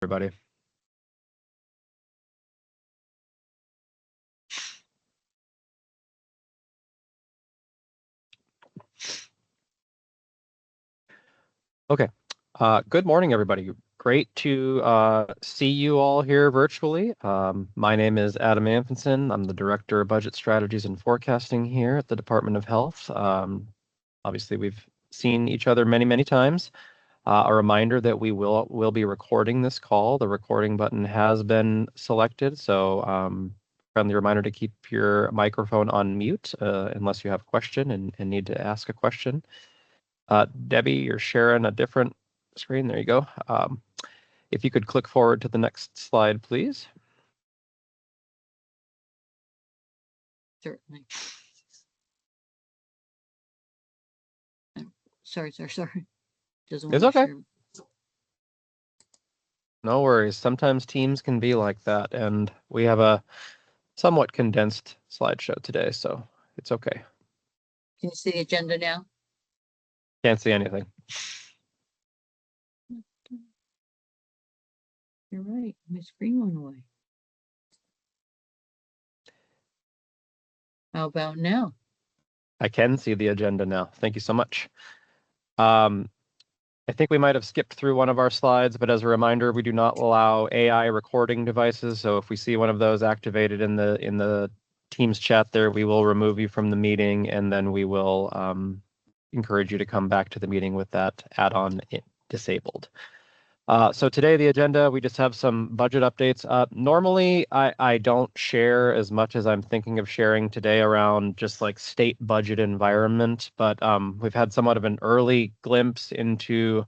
everybody. Okay. Good morning, everybody. Great to see you all here virtually. My name is Adam Anfinson. I'm the Director of Budget Strategies and Forecasting here at the Department of Health. Obviously, we've seen each other many, many times. A reminder that we will be recording this call. The recording button has been selected, so friendly reminder to keep your microphone on mute unless you have a question and need to ask a question. Debbie, you're sharing a different screen. There you go. If you could click forward to the next slide, please. Certainly. Sorry. Doesn't It's want to okay. share. No worries. Sometimes Teams can be like that, and we have a somewhat condensed slideshow today, so it's okay. Can you see the agenda now? Can't see anything. You're right. My screen went away. How about now? I can see the agenda now. Thank you so much. I think we might have skipped through one of our slides, but as a reminder, we do not allow AI recording devices. So if we see one of those activated in the Teams chat there, we will remove you from the meeting, and then we will encourage you to come back to the meeting with that add-on disabled. So today, the agenda, we just have some budget updates. Normally, I don't share as much as I'm thinking of sharing today around just like state budget environment, but we've had somewhat of an early glimpse into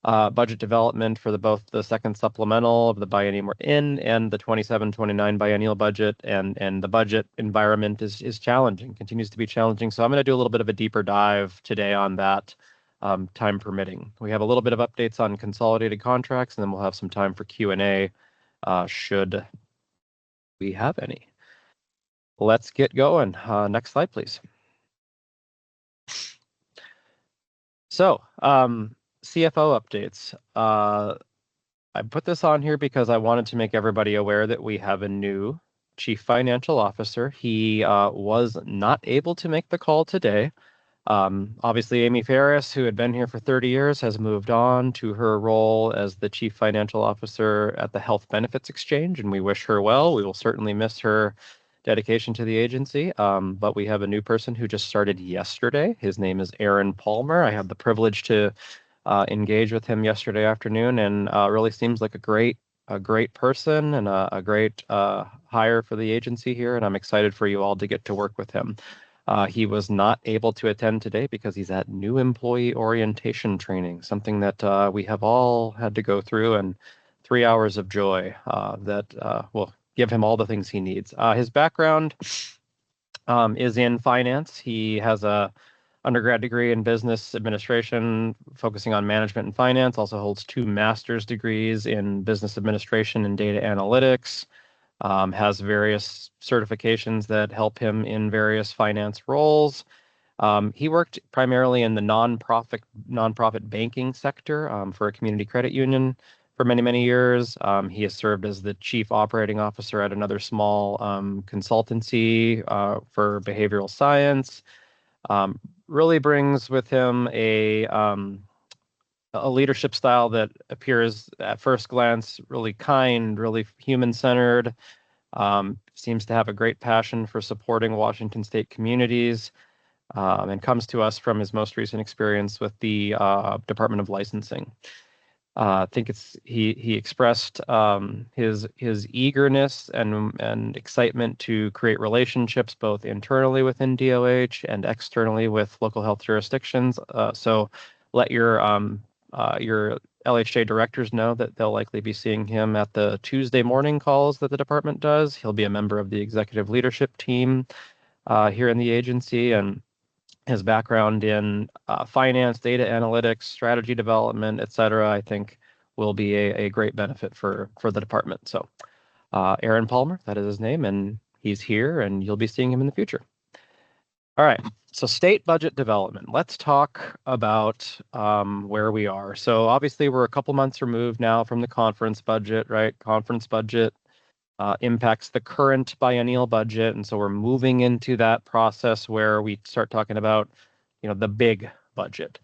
budget development for both the second supplemental of the biennium we're in and the 27-29 biennial budget, and the budget environment is challenging, continues to be challenging. So I'm going to do a little bit of a deeper dive today on that. Time permitting. We have a little bit of updates on consolidated contracts, and then we'll have some time for Q&A should we have any. Let's get going. Next slide, please. So, CFO updates. I put this on here because I wanted to make everybody aware that we have a new Chief Financial Officer. He was not able to make the call today. Obviously, Amy Ferris, who had been here for 30 years, has moved on to her role as the Chief Financial Officer at the Health Benefits Exchange, and we wish her well. We will certainly miss her dedication to the agency, but we have a new person who just started yesterday. His name is Aaron Palmer. I had the privilege to engage with him yesterday afternoon, and really seems like a great person and a great hire for the agency here, and I'm excited for you all to get to work with him. He was not able to attend today because he's at new employee orientation training, something that we have all had to go through, and 3 hours of joy that will give him all the things he needs. His background is in finance. He has a undergrad degree in business administration, focusing on management and finance, also holds 2 master's degrees in business administration and data analytics. Has various certifications that help him in various finance roles. He worked primarily in the nonprofit banking sector for a community credit union for many, many years. He has served as the chief operating officer at another small consultancy for behavioral science. Really brings with him a leadership style that appears at first glance really kind, really human-centered. Seems to have a great passion for supporting Washington State communities, and comes to us from his most recent experience with the Department of Licensing. I think he expressed his eagerness and excitement to create relationships both internally within DOH and externally with local health jurisdictions. So let your LHJ directors know that they'll likely be seeing him at the Tuesday morning calls that the department does. He'll be a member of the executive leadership team here in the agency, and his background in finance, data analytics, strategy development, et cetera, I think will be a great benefit for the department. So Aaron Palmer, that is his name, and he's here, and you'll be seeing him in the future. All right. So state budget development. Let's talk about where we are. So obviously we're a couple months removed now from the conference budget, right? Conference budget impacts the current biennial budget. And so we're moving into that process where we start talking about, the big budget.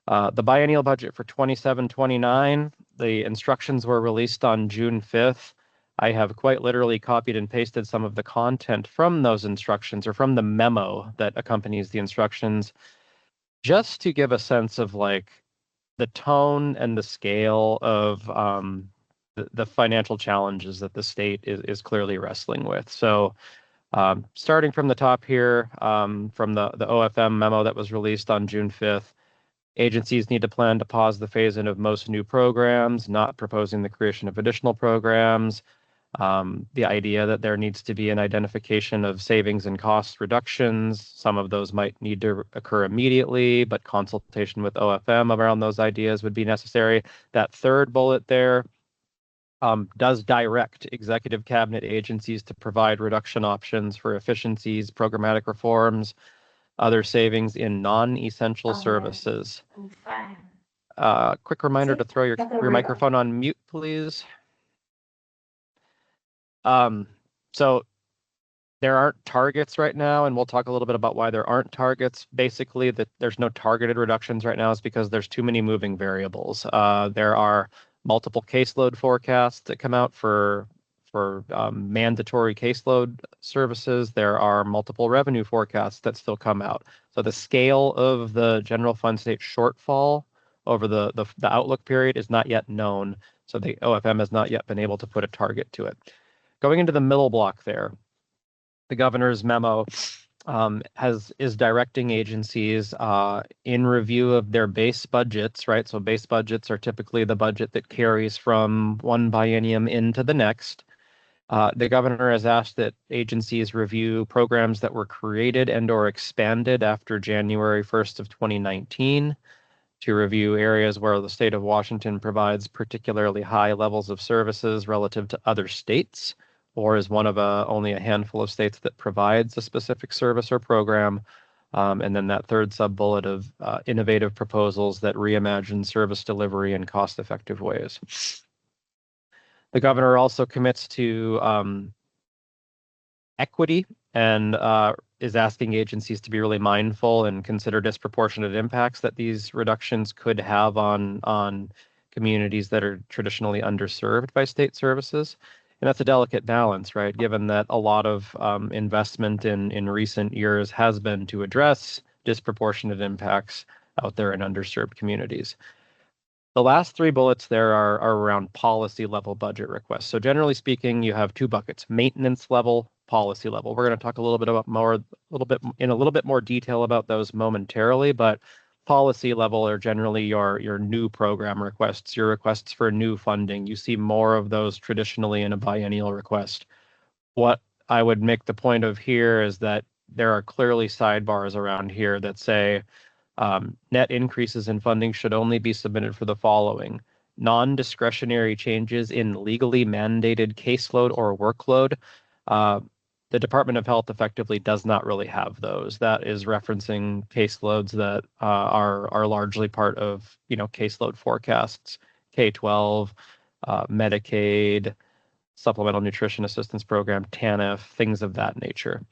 The biennial budget for 27-29, the instructions were released on June 5th. I have quite literally copied and pasted some of the content from those instructions or from the memo that accompanies the instructions, just to give a sense of like the tone and the scale of the financial challenges that the state is clearly wrestling with. So starting from the top here, from the OFM memo that was released on June 5th, agencies need to plan to pause the phase-in of most new programs, not proposing the creation of additional programs. The idea that there needs to be an identification of savings and cost reductions. Some of those might need to occur immediately, but consultation with OFM around those ideas would be necessary. That third bullet there does direct executive cabinet agencies to provide reduction options for efficiencies, programmatic reforms, other savings in non-essential services. Quick reminder to throw your microphone on mute, please. So there aren't targets right now, and we'll talk a little bit about why there aren't targets. Basically, that there's no targeted reductions right now is because there's too many moving variables. There are multiple caseload forecasts that come out for mandatory caseload services. There are multiple revenue forecasts that still come out. So the scale of the general fund state shortfall over the outlook period is not yet known. So the OFM has not yet been able to put a target to it. Going into the middle block there, the governor's memo is directing agencies in review of their base budgets, right? So base budgets are typically the budget that carries from one biennium into the next. The governor has asked that agencies review programs that were created and or expanded after January 1st of 2019, to review areas where the state of Washington provides particularly high levels of services relative to other states, or is one of only a handful of states that provides a specific service or program. And then that third sub-bullet of innovative proposals that reimagine service delivery in cost-effective ways. The governor also commits to equity and is asking agencies to be really mindful and consider disproportionate impacts that these reductions could have on communities that are traditionally underserved by state services. And that's a delicate balance, right? Given that a lot of investment in recent years has been to address disproportionate impacts out there in underserved communities. The last three bullets there are around policy level budget requests. So generally speaking, you have two buckets: maintenance level, policy level. We're going to talk a little bit in a little bit more detail about those momentarily, but policy level are generally your new program requests, your requests for new funding. You see more of those traditionally in a biennial request. What I would make the point of here is that there are clearly sidebars around here that say net increases in funding should only be submitted for the following: non-discretionary changes in legally mandated caseload or workload. The Department of Health effectively does not really have those. That is referencing caseloads that are largely part of caseload forecasts, K-12, Medicaid, Supplemental Nutrition Assistance Program, TANF, things of that nature.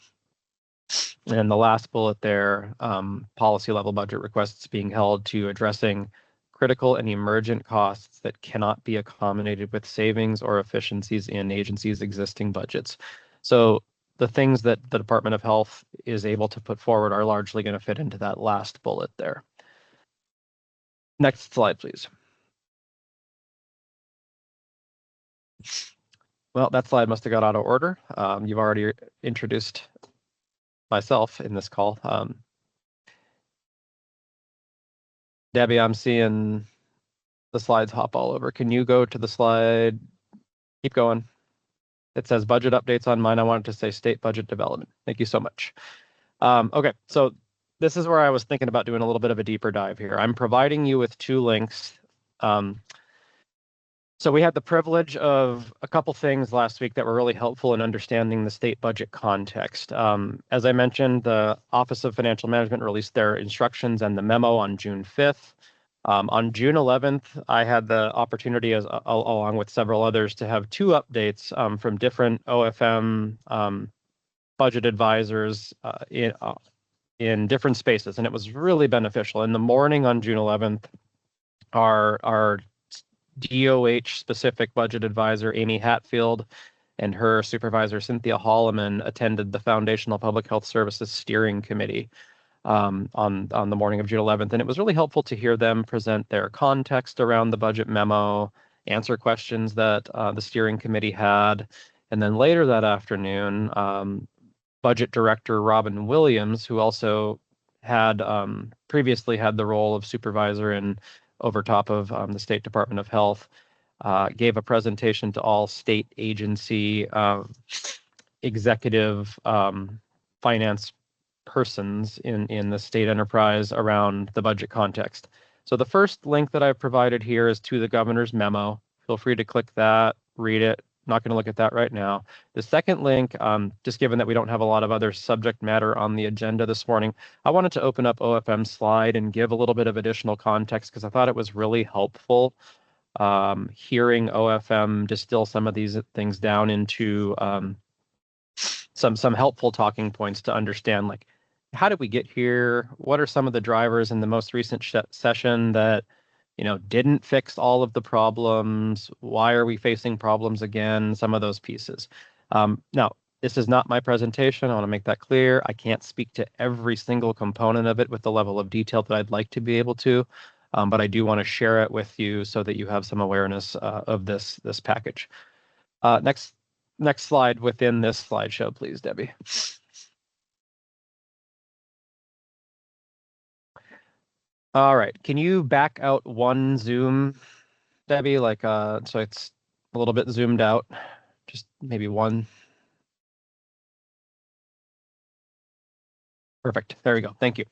And the last bullet there, policy level budget requests being held to addressing critical and emergent costs that cannot be accommodated with savings or efficiencies in agencies' existing budgets. So the things that the Department of Health is able to put forward are largely going to fit into that last bullet there. Next slide, please. Well, that slide must have got out of order. You've already introduced myself in this call. Debbie, I'm seeing the slides hop all over. Can you go to the slide? Keep going. It says budget updates on mine. I wanted to say state budget development. Thank you so much. Okay, so this is where I was thinking about doing a little bit of a deeper dive here. I'm providing you with two links. So we had the privilege of a couple things last week that were really helpful in understanding the state budget context. As I mentioned, the Office of Financial Management released their instructions and the memo on June 5th. On June 11th, I had the opportunity, along with several others, to have two updates from different OFM budget advisors in different spaces, and it was really beneficial. In the morning on June 11th, our DOH specific budget advisor, Amy Hatfield, and her supervisor, Cynthia Holloman, attended the Foundational Public Health Services Steering Committee on the morning of June 11th. And it was really helpful to hear them present their context around the budget memo, answer questions that the steering committee had. And then later that afternoon, Budget Director Robin Williams, who also had previously had the role of supervisor and over top of the State Department of Health, gave a presentation to all state agency executive finance persons in the state enterprise around the budget context. So the first link that I've provided here is to the governor's memo. Feel free to click that, read it. Not going to look at that right now. The second link, just given that we don't have a lot of other subject matter on the agenda this morning, I wanted to open up OFM slide and give a little bit of additional context because I thought it was really helpful hearing OFM distill some of these things down into some helpful talking points to understand, like, how did we get here? What are some of the drivers in the most recent session that didn't fix all of the problems? Why are we facing problems again? Some of those pieces. Now, this is not my presentation. I want to make that clear. I can't speak to every single component of it with the level of detail that I'd like to be able to, but I do want to share it with you so that you have some awareness of this package. Next slide within this slideshow, please, Debbie. All right, can you back out one zoom, Debbie? Like, so it's a little bit zoomed out, just maybe one. Perfect, there we go, thank you.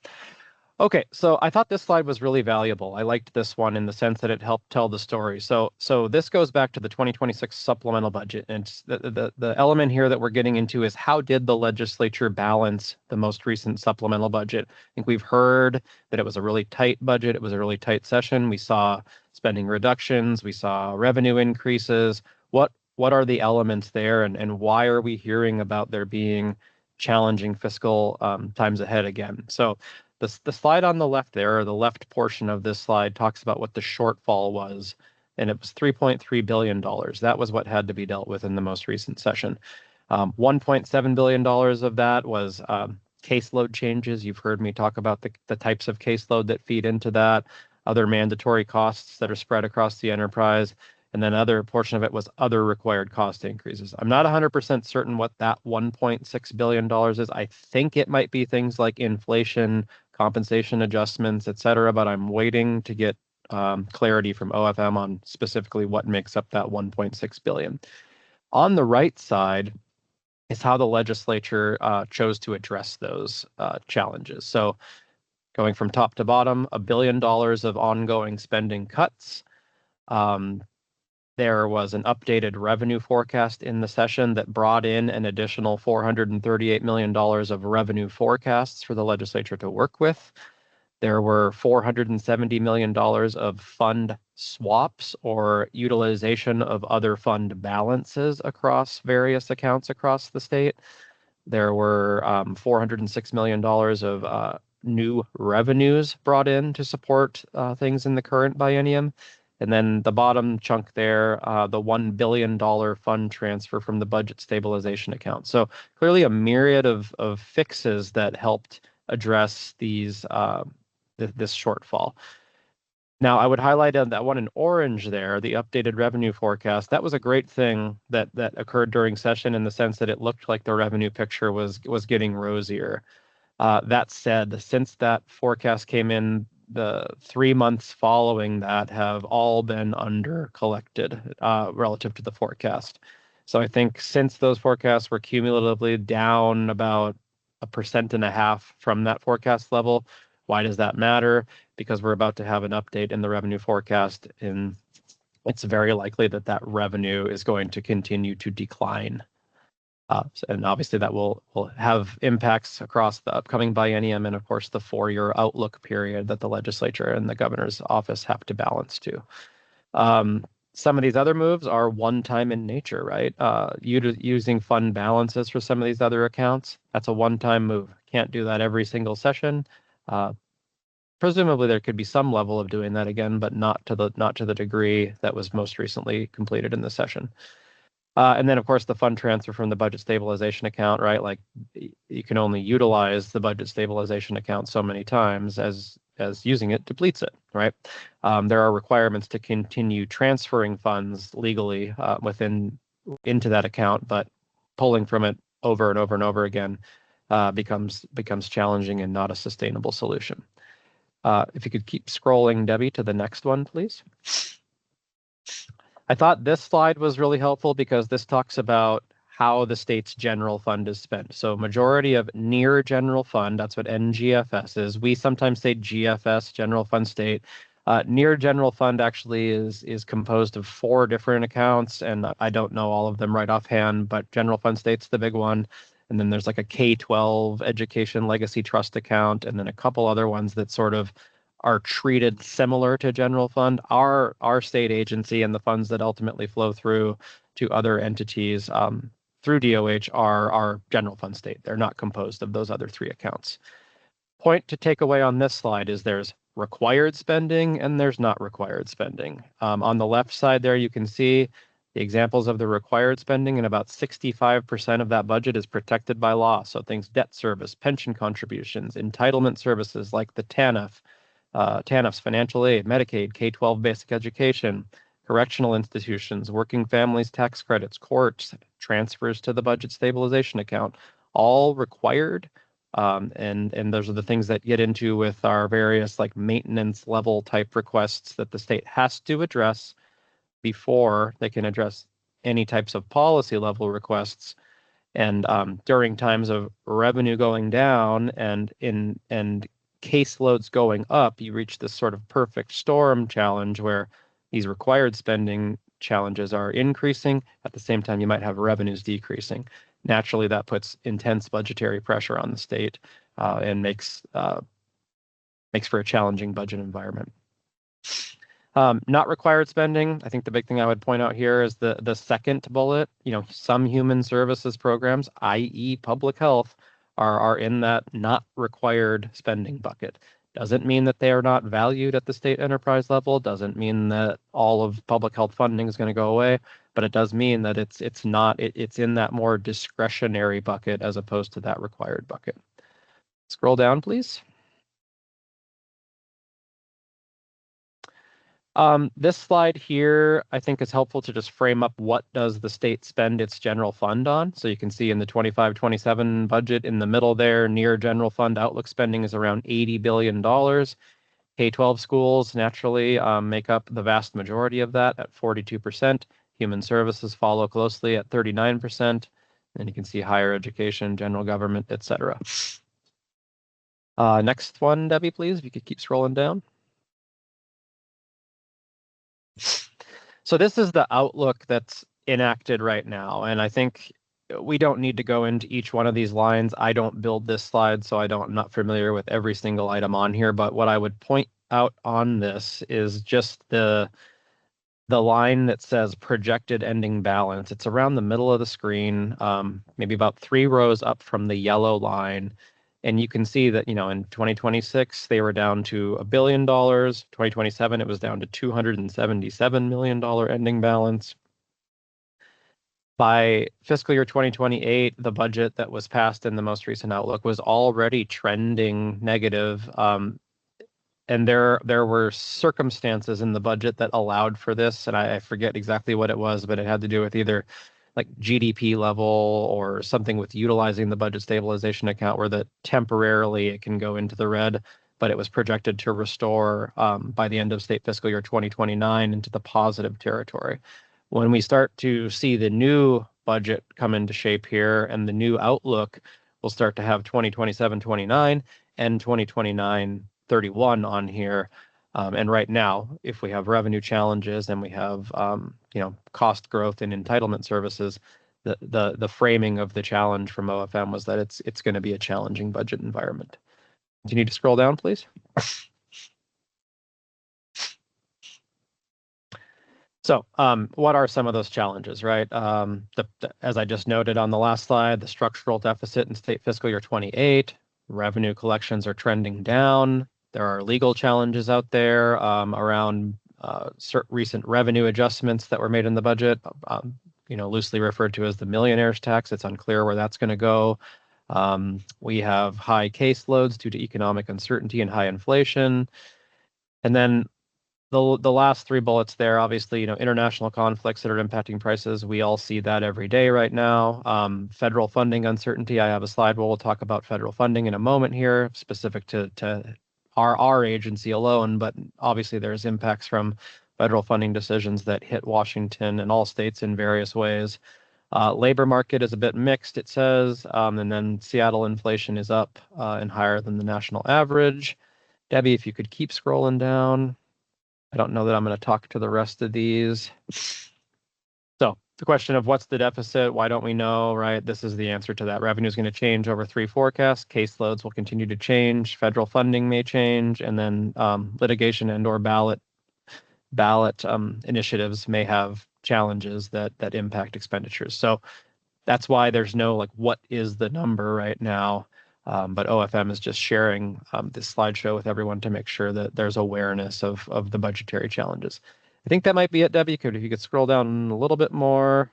Okay, so I thought this slide was really valuable. I liked this one in the sense that it helped tell the story. So this goes back to the 2026 supplemental budget, and it's the element here that we're getting into is how did the legislature balance the most recent supplemental budget? I think we've heard that it was a really tight budget. It was a really tight session. We saw spending reductions. We saw revenue increases. What are the elements there, and why are we hearing about there being challenging fiscal times ahead again? So the slide on the left there, or the left portion of this slide, talks about what the shortfall was, and it was $3.3 billion. That was what had to be dealt with in the most recent session. $1.7 billion of that was caseload changes. You've heard me talk about the types of caseload that feed into that, other mandatory costs that are spread across the enterprise, and then other portion of it was other required cost increases. I'm not 100% certain what that $1.6 billion is. I think it might be things like inflation, compensation adjustments, et cetera, but I'm waiting to get clarity from OFM on specifically what makes up that 1.6 billion. On the right side is how the legislature chose to address those challenges. So going from top to bottom, $1 billion of ongoing spending cuts. There was an updated revenue forecast in the session that brought in an additional $438 million of revenue forecasts for the legislature to work with. There were $470 million of fund swaps or utilization of other fund balances across various accounts across the state. There were $406 million of new revenues brought in to support things in the current biennium. And then the bottom chunk there, the $1 billion fund transfer from the budget stabilization account. So clearly a myriad of fixes that helped address these this shortfall. Now, I would highlight that one in orange there, the updated revenue forecast. That was a great thing that occurred during session in the sense that it looked like the revenue picture was getting rosier. That said, since that forecast came in, the 3 months following that have all been under collected relative to the forecast. So I think since those forecasts were cumulatively down about 1.5% from that forecast level, why does that matter? Because we're about to have an update in the revenue forecast in it's very likely that that revenue is going to continue to decline. And obviously that will have impacts across the upcoming biennium and of course the 4-year outlook period that the legislature and the governor's office have to balance too. Some of these other moves are one-time in nature, right? Using fund balances for some of these other accounts, that's a one-time move. Can't do that every single session. Presumably there could be some level of doing that again, but not to the degree that was most recently completed in the session. And then, of course, the fund transfer from the budget stabilization account, right? Like you can only utilize the budget stabilization account so many times as using it depletes it, right? There are requirements to continue transferring funds legally into that account, but pulling from it over and over and over again becomes challenging and not a sustainable solution. If you could keep scrolling, Debbie, to the next one, please. I thought this slide was really helpful because this talks about how the state's general fund is spent. So majority of near general fund, that's what NGFS is. We sometimes say GFS, general fund state. Near general fund actually is composed of 4 different accounts, and I don't know all of them right offhand, but general fund state's the big one. And then there's like a K-12 education legacy trust account, and then a couple other ones that sort of are treated similar to general fund. Our state agency and the funds that ultimately flow through to other entities through DOH are general fund state. They're not composed of those other 3 accounts. Point to take away on this slide is there's required spending and there's not required spending. On the left side there, you can see the examples of the required spending, and about 65% of that budget is protected by law. So things debt service, pension contributions, entitlement services like the TANF, TANF's financial aid, Medicaid, K-12 basic education, correctional institutions, working families tax credits, courts, transfers to the budget stabilization account, all required. And those are the things that get into with our various like maintenance level type requests that the state has to address before they can address any types of policy level requests. And during times of revenue going down and caseloads going up, you reach this sort of perfect storm challenge where these required spending challenges are increasing. At the same time, you might have revenues decreasing. Naturally, that puts intense budgetary pressure on the state and makes for a challenging budget environment. Not required spending. I think the big thing I would point out here is the second bullet. Some human services programs, i.e. public health, are in that not required spending bucket. Doesn't mean that they are not valued at the state enterprise level. Doesn't mean that all of public health funding is going to go away, but it does mean that it's in that more discretionary bucket as opposed to that required bucket. Scroll down, please. This slide here, I think is helpful to just frame up what does the state spend its general fund on. So you can see in the 25-27 budget in the middle there, near general fund outlook spending is around $80 billion. K-12 schools naturally make up the vast majority of that at 42%. Human services follow closely at 39%. And you can see higher education, general government, etc. Next one, Debbie, please, if you could keep scrolling down. So this is the outlook that's enacted right now. And I think we don't need to go into each one of these lines. I don't build this slide, so I'm not familiar with every single item on here. But what I would point out on this is just the line that says projected ending balance. It's around the middle of the screen, maybe about 3 rows up from the yellow line. And you can see that, in 2026, they were down to $1 billion. 2027, it was down to $277 million ending balance. By fiscal year 2028, the budget that was passed in the most recent outlook was already trending negative. And there were circumstances in the budget that allowed for this. And I forget exactly what it was, but it had to do with either like GDP level or something with utilizing the budget stabilization account where that temporarily it can go into the red, but it was projected to restore by the end of state fiscal year 2029 into the positive territory. When we start to see the new budget come into shape here and the new outlook, we'll start to have 2027-29 and 2029-31 on here. And right now, if we have revenue challenges and we have cost growth in entitlement services, the framing of the challenge from OFM was that it's going to be a challenging budget environment. Do you need to scroll down, please? So what are some of those challenges, right? As I just noted on the last slide, the structural deficit in state fiscal year 28, revenue collections are trending down. There are legal challenges out there around recent revenue adjustments that were made in the budget, loosely referred to as the millionaire's tax. It's unclear where that's going to go. We have high caseloads due to economic uncertainty and high inflation. And then the last three bullets there, obviously, international conflicts that are impacting prices. We all see that every day right now. Federal funding uncertainty. I have a slide where we'll talk about federal funding in a moment here, specific to our agency alone, but obviously there's impacts from federal funding decisions that hit Washington and all states in various ways. Labor market is a bit mixed, it says, and then Seattle inflation is up and higher than the national average. Debbie, if you could keep scrolling down. I don't know that I'm going to talk to the rest of these. So the question of what's the deficit? Why don't we know, right? This is the answer to that. Revenue is going to change over 3 forecasts. Caseloads will continue to change. Federal funding may change. And then litigation and or ballot initiatives may have challenges that impact expenditures. So that's why there's no what is the number right now. But OFM is just sharing this slideshow with everyone to make sure that there's awareness of the budgetary challenges. I think that might be it, Debbie. If you could scroll down a little bit more.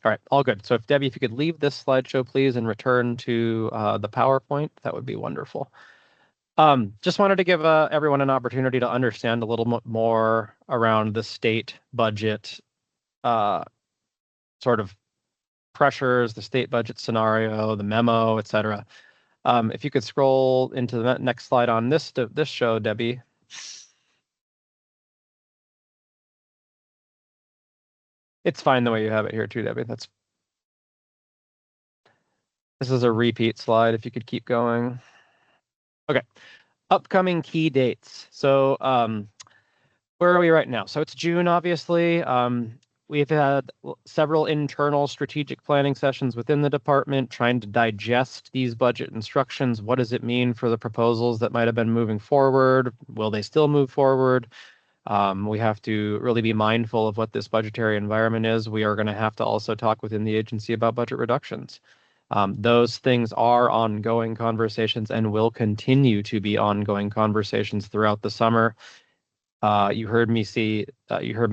All right, all good. So if Debbie, if you could leave this slideshow, please, and return to the PowerPoint, that would be wonderful. Just wanted to give everyone an opportunity to understand a little bit more around the state budget sort of pressures, the state budget scenario, the memo, et cetera. If you could scroll into the next slide on this show, Debbie. It's fine the way you have it here too, Debbie. This is a repeat slide. If you could keep going. Okay. Upcoming key dates. So where are we right now? So it's June, obviously. We've had several internal strategic planning sessions within the department trying to digest these budget instructions. What does it mean for the proposals that might have been moving forward? Will they still move forward? We have to really be mindful of what this budgetary environment is. We are going to have to also talk within the agency about budget reductions. Those things are ongoing conversations and will continue to be ongoing conversations throughout the summer. You heard me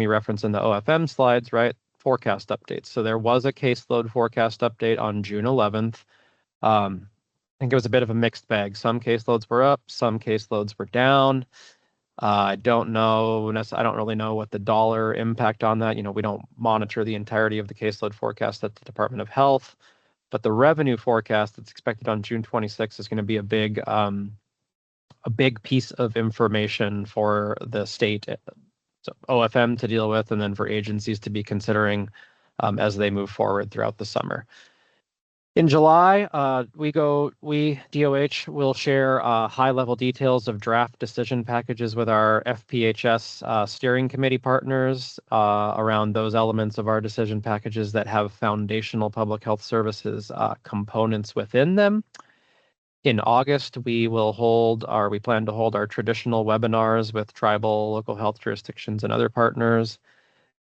reference in the OFM slides, right? Forecast updates. So there was a caseload forecast update on June 11th. I think it was a bit of a mixed bag. Some caseloads were up, some caseloads were down. I don't really know what the dollar impact on that. We don't monitor the entirety of the caseload forecast at the Department of Health, but the revenue forecast that's expected on June 26th is going to be a big piece of information for the state, so OFM to deal with, and then for agencies to be considering as they move forward throughout the summer. In July, DOH will share high-level details of draft decision packages with our FPHS steering committee partners around those elements of our decision packages that have foundational public health services components within them. In August, we plan to hold our traditional webinars with tribal, local health jurisdictions, and other partners.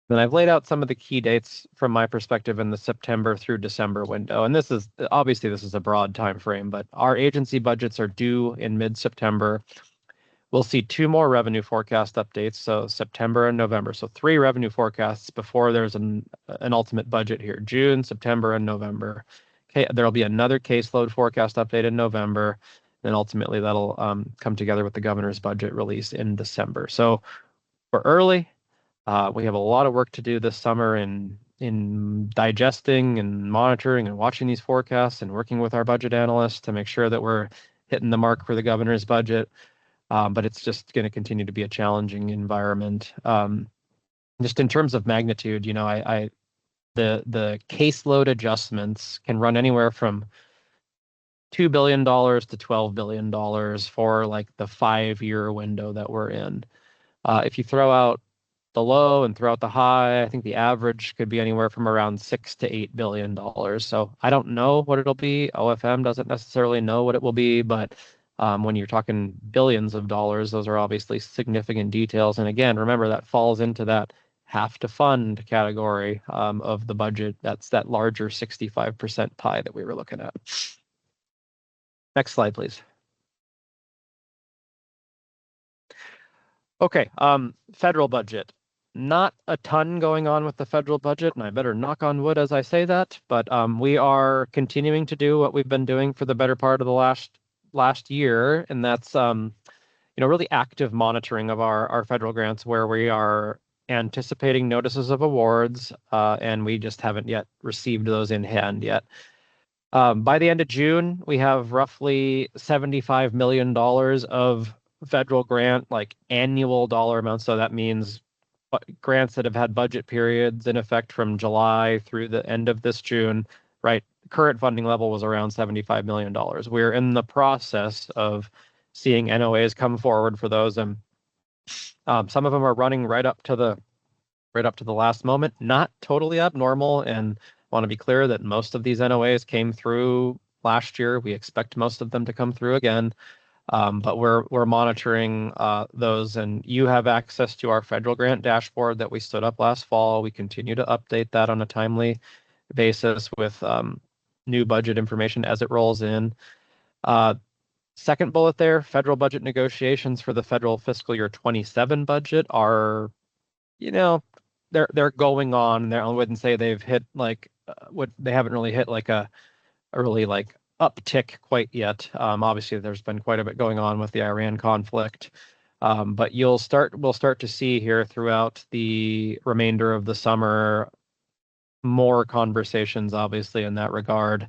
Then I've laid out some of the key dates from my perspective in the September through December window. And this is a broad time frame, but our agency budgets are due in mid-September. We'll see 2 more revenue forecast updates, so September and November. So 3 revenue forecasts before there's an ultimate budget here, June, September, and November. Okay, there'll be another caseload forecast update in November, and ultimately that'll come together with the governor's budget release in December. So we're early. We have a lot of work to do this summer in digesting and monitoring and watching these forecasts and working with our budget analysts to make sure that we're hitting the mark for the governor's budget. But it's just going to continue to be a challenging environment. Just in terms of magnitude, the caseload adjustments can run anywhere from $2 billion to $12 billion for like the 5-year window that we're in. If you throw out the low and throw out the high, I think the average could be anywhere from around $6 to $8 billion. So I don't know what it'll be. OFM doesn't necessarily know what it will be, but when you're talking billions of dollars, those are obviously significant details. And again, remember that falls into that have to fund category of the budget. That's that larger 65% pie that we were looking at. Next slide, please. Okay, federal budget. Not a ton going on with the federal budget, and I better knock on wood as I say that, but we are continuing to do what we've been doing for the better part of the last year, and that's really active monitoring of our federal grants where we are anticipating notices of awards, and we just haven't yet received those in hand yet. By the end of June, we have roughly $75 million of federal grant, like annual dollar amounts. So that means grants that have had budget periods in effect from July through the end of this June, right? Current funding level was around $75 million. We're in the process of seeing NOAs come forward for those, and some of them are running right up to the last moment. Not totally abnormal, and I want to be clear that most of these NOAs came through last year. We expect most of them to come through again. But we're monitoring those, and you have access to our federal grant dashboard that we stood up last fall. We continue to update that on a timely basis with new budget information as it rolls in. Second bullet there, federal budget negotiations for the federal fiscal year 27 budget are, they're going on. I wouldn't say they've hit like they haven't really hit like a really like uptick quite yet. Obviously, there's been quite a bit going on with the Iran conflict, but we'll start to see here throughout the remainder of the summer more conversations, obviously, in that regard.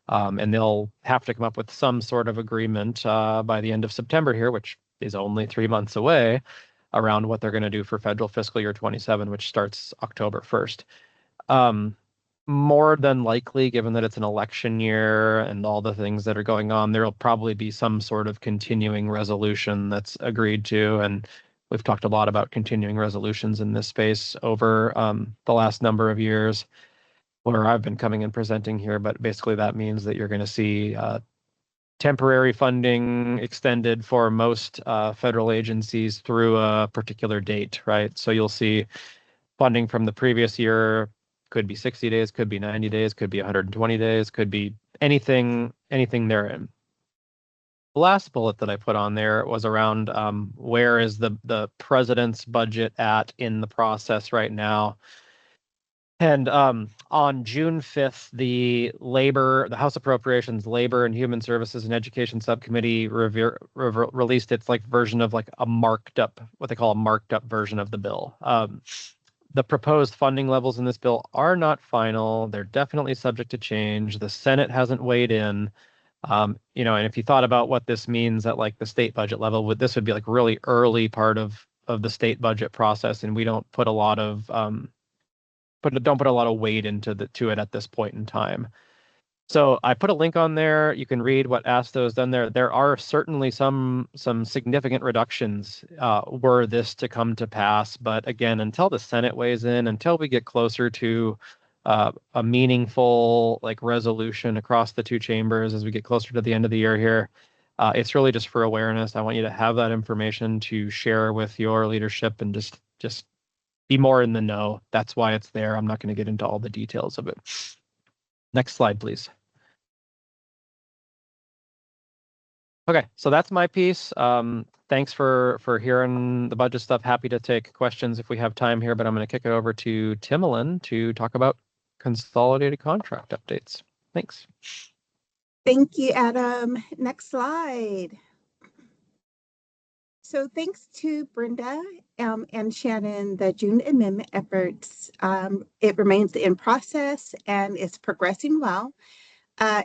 And they'll have to come up with some sort of agreement by the end of September here, which is only 3 months away, around what they're going to do for federal fiscal year 27, which starts October 1st. More than likely, given that it's an election year and all the things that are going on, there'll probably be some sort of continuing resolution that's agreed to. And we've talked a lot about continuing resolutions in this space over the last number of years where I've been coming and presenting here. But basically, that means that you're going to see temporary funding extended for most federal agencies through a particular date, right? So you'll see funding from the previous year. Could be 60 days, could be 90 days, could be 120 days, could be anything therein. The last bullet that I put on there was around where is the president's budget at in the process right now. And on June 5th, the House Appropriations, Labor and Human Services and Education Subcommittee released its version of what they call a marked up version of the bill. The proposed funding levels in this bill are not final. They're definitely subject to change. The Senate hasn't weighed in. And if you thought about what this means at the state budget level, this would be really early part of the state budget process, and we don't put a lot of weight into it at this point in time. So I put a link on there. You can read what ASTO has done there. There are certainly some significant reductions were this to come to pass. But again, until the Senate weighs in, until we get closer to a meaningful resolution across the two chambers as we get closer to the end of the year here, it's really just for awareness. I want you to have that information to share with your leadership and just be more in the know. That's why it's there. I'm not going to get into all the details of it. Next slide, please. Okay, so that's my piece. Thanks for hearing the budget stuff. Happy to take questions if we have time here, but I'm going to kick it over to Timolyn to talk about consolidated contract updates. Thanks. Thank you, Adam. Next slide. So thanks to Brenda and Shannon, the June amendment efforts, it remains in process and it's progressing well.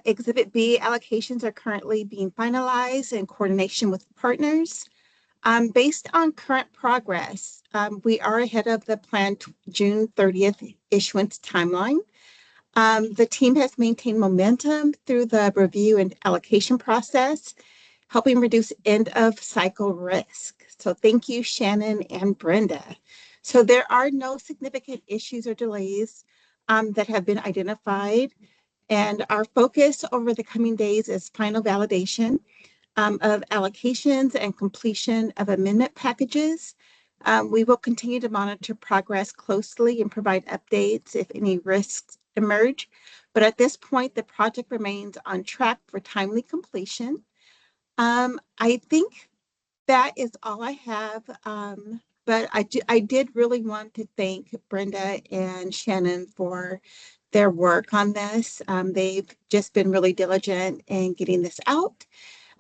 Exhibit B allocations are currently being finalized in coordination with partners. Based on current progress, we are ahead of the planned June 30th issuance timeline. The team has maintained momentum through the review and allocation process, helping reduce end of cycle risk. So thank you, Shannon and Brenda. So there are no significant issues or delays that have been identified. And our focus over the coming days is final validation of allocations and completion of amendment packages. We will continue to monitor progress closely and provide updates if any risks emerge. But at this point, the project remains on track for timely completion. I think that is all I have. But I did really want to thank Brenda and Shannon for their work on this. They've just been really diligent in getting this out.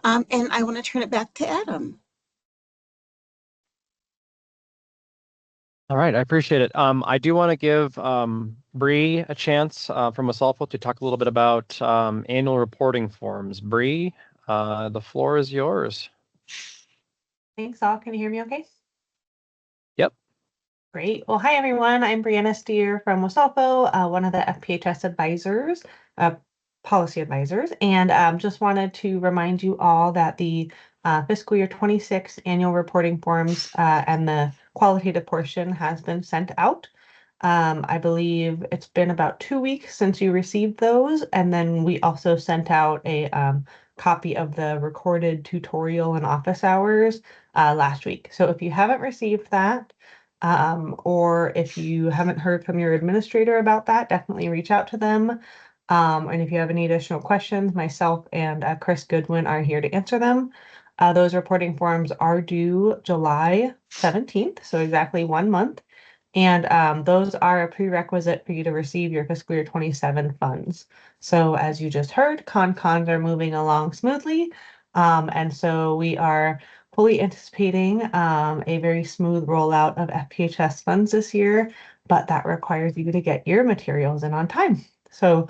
And I want to turn it back to Adam. All right, I appreciate it. I do want to give Bree a chance from Wasalfo to talk a little bit about annual reporting forms. Bree, the floor is yours. Thanks all. Can you hear me okay? Yep. Great. Well, hi everyone. I'm Brianna Steer from Wasalfo, one of the FPHS advisors, policy advisors, and just wanted to remind you all that the fiscal year 26 annual reporting forms and the qualitative portion has been sent out. I believe it's been about 2 weeks since you received those, and then we also sent out a copy of the recorded tutorial and office hours last week. So if you haven't received that, or if you haven't heard from your administrator about that, definitely reach out to them. And if you have any additional questions, myself and Chris Goodwin are here to answer them. Those reporting forms are due July 17th, so exactly 1 month. And those are a prerequisite for you to receive your fiscal year 27 funds. So as you just heard, cons are moving along smoothly. And so we are fully anticipating a very smooth rollout of FPHS funds this year, but that requires you to get your materials in on time. So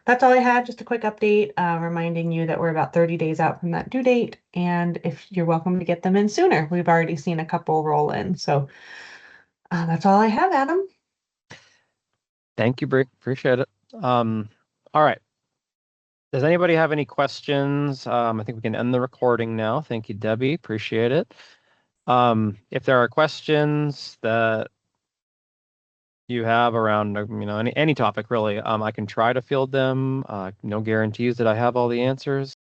that's all I had, just a quick update, reminding you that we're about 30 days out from that due date. And if you're welcome to get them in sooner, we've already seen a couple roll in. So that's all I have, Adam. Thank you, Bree. Appreciate it. All right. Does anybody have any questions? I think we can end the recording now. Thank you, Debbie. Appreciate it. If there are questions that you have around, any topic really, I can try to field them. No guarantees that I have all the answers.